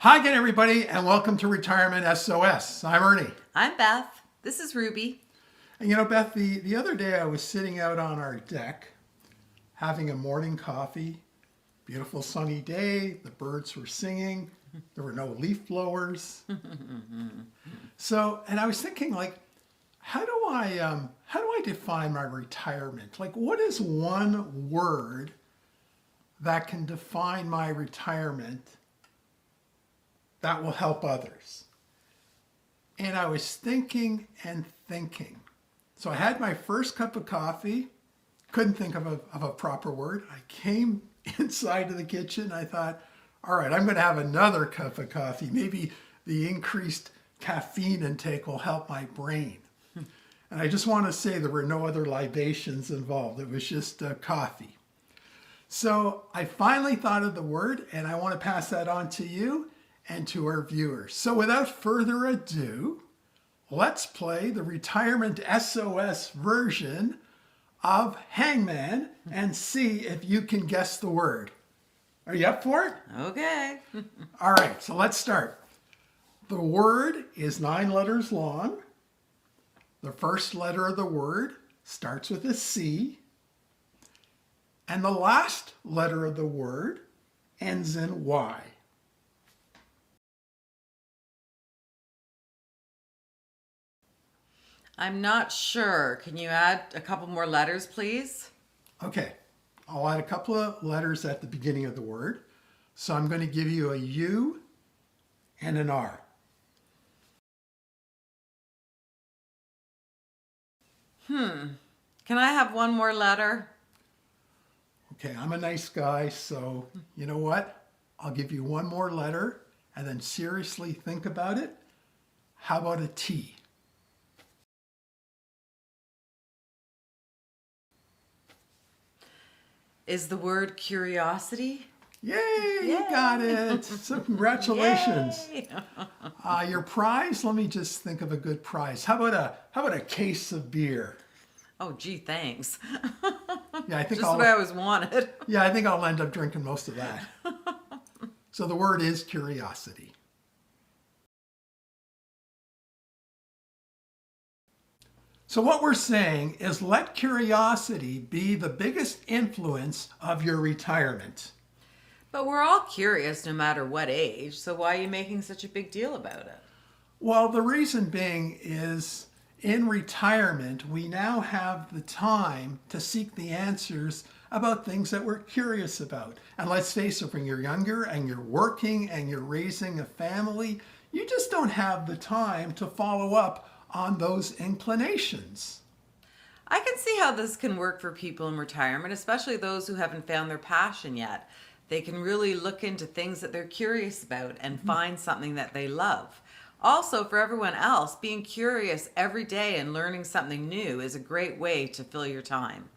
Hi again, everybody, and welcome to Retirement SOS. I'm Ernie. I'm Beth. This is Ruby. And you know, Beth, the other day I was sitting out on our deck having a morning coffee. Beautiful sunny day. The birds were singing. There were no leaf blowers. And I was thinking, like, how do I define my retirement? Like, what is one word that can define my retirement that will help others? And I was thinking and thinking. So I had my first cup of coffee, couldn't think of a proper word. I came inside of the kitchen. I thought, all right, I'm going to have another cup of coffee. Maybe the increased caffeine intake will help my brain. And I just want to say there were no other libations involved. It was just coffee. So I finally thought of the word, and I want to pass that on to you and to our viewers. So without further ado, let's play the Retirement SOS version of Hangman and see if you can guess the word. Are you up for it? Okay. All right, so let's start. The word is 9 letters long. The first letter of the word starts with a C. And the last letter of the word ends in Y. I'm not sure. Can you add a couple more letters, please? Okay, I'll add a couple of letters at the beginning of the word. So I'm going to give you a U and an R. Can I have one more letter? Okay, I'm a nice guy, so you know what? I'll give you one more letter and then seriously think about it. How about a T? Is the word curiosity? Yay, you got it. So congratulations. Yay! Your prize, let me just think of a good prize. How about a case of beer? Oh, gee, thanks. Yeah, I think Just what I always wanted. Yeah, I think I'll end up drinking most of that. So the word is curiosity. So what we're saying is let curiosity be the biggest influence of your retirement. But we're all curious no matter what age, so why are you making such a big deal about it? Well, the reason being is in retirement, we now have the time to seek the answers about things that we're curious about. And let's face it, when you're younger and you're working and you're raising a family, you just don't have the time to follow up on those inclinations. I can see how this can work for people in retirement, especially those who haven't found their passion yet. They can really look into things that they're curious about and find something that they love. Also, for everyone else, being curious every day and learning something new is a great way to fill your time.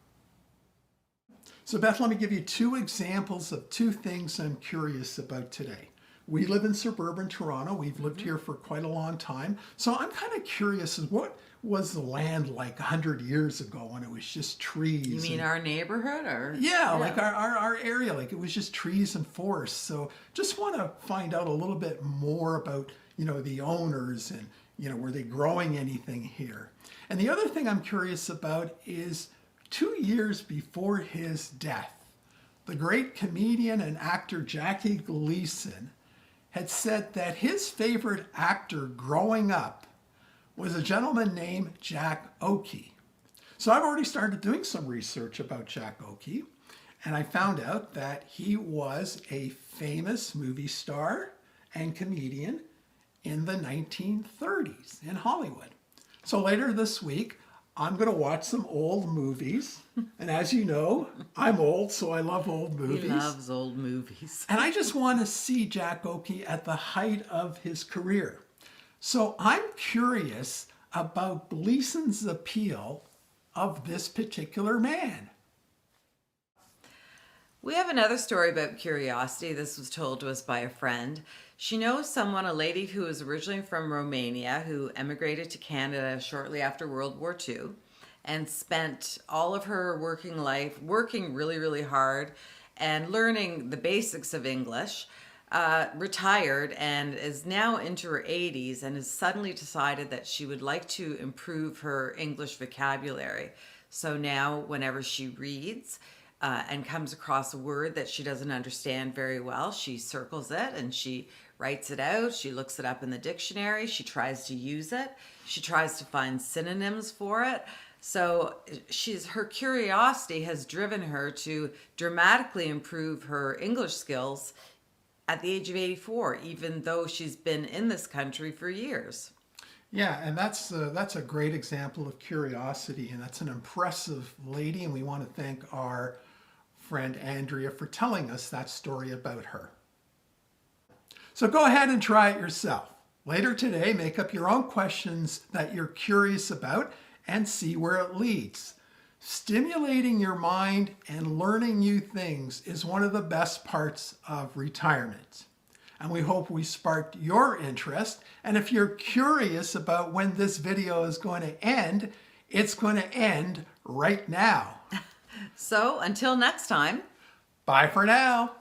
So Beth, let me give you 2 examples of 2 things I'm curious about today. We live in suburban Toronto. We've lived here for quite a long time. So I'm kind of curious, what was the land like 100 years ago when it was just trees? You mean our neighborhood, or? Yeah, like our area, like it was just trees and forests. So just want to find out a little bit more about, the owners and, were they growing anything here? And the other thing I'm curious about is 2 years before his death, the great comedian and actor Jackie Gleason had said that his favorite actor growing up was a gentleman named Jack Oakey. So I've already started doing some research about Jack Oakey, and I found out that he was a famous movie star and comedian in the 1930s in Hollywood. So later this week, I'm going to watch some old movies. And as you know, I'm old, so I love old movies. He loves old movies. And I just want to see Jack Oakey at the height of his career. So I'm curious about Gleason's appeal of this particular man. We have another story about curiosity. This was told to us by a friend. She knows someone, a lady who is originally from Romania, who emigrated to Canada shortly after World War II and spent all of her working life working really, really hard and learning the basics of English. retired and is now into her 80s and has suddenly decided that she would like to improve her English vocabulary. So now, whenever she reads and comes across a word that she doesn't understand very well, she circles it and she writes it out. She looks it up in the dictionary. She tries to use it. She tries to find synonyms for it. So her curiosity has driven her to dramatically improve her English skills at the age of 84, even though she's been in this country for years. Yeah, and that's a great example of curiosity, and that's an impressive lady, and we want to thank our friend Andrea for telling us that story about her. So go ahead and try it yourself. Later today, make up your own questions that you're curious about and see where it leads. Stimulating your mind and learning new things is one of the best parts of retirement. And we hope we sparked your interest. And if you're curious about when this video is going to end, it's going to end right now. So until next time. Bye for now.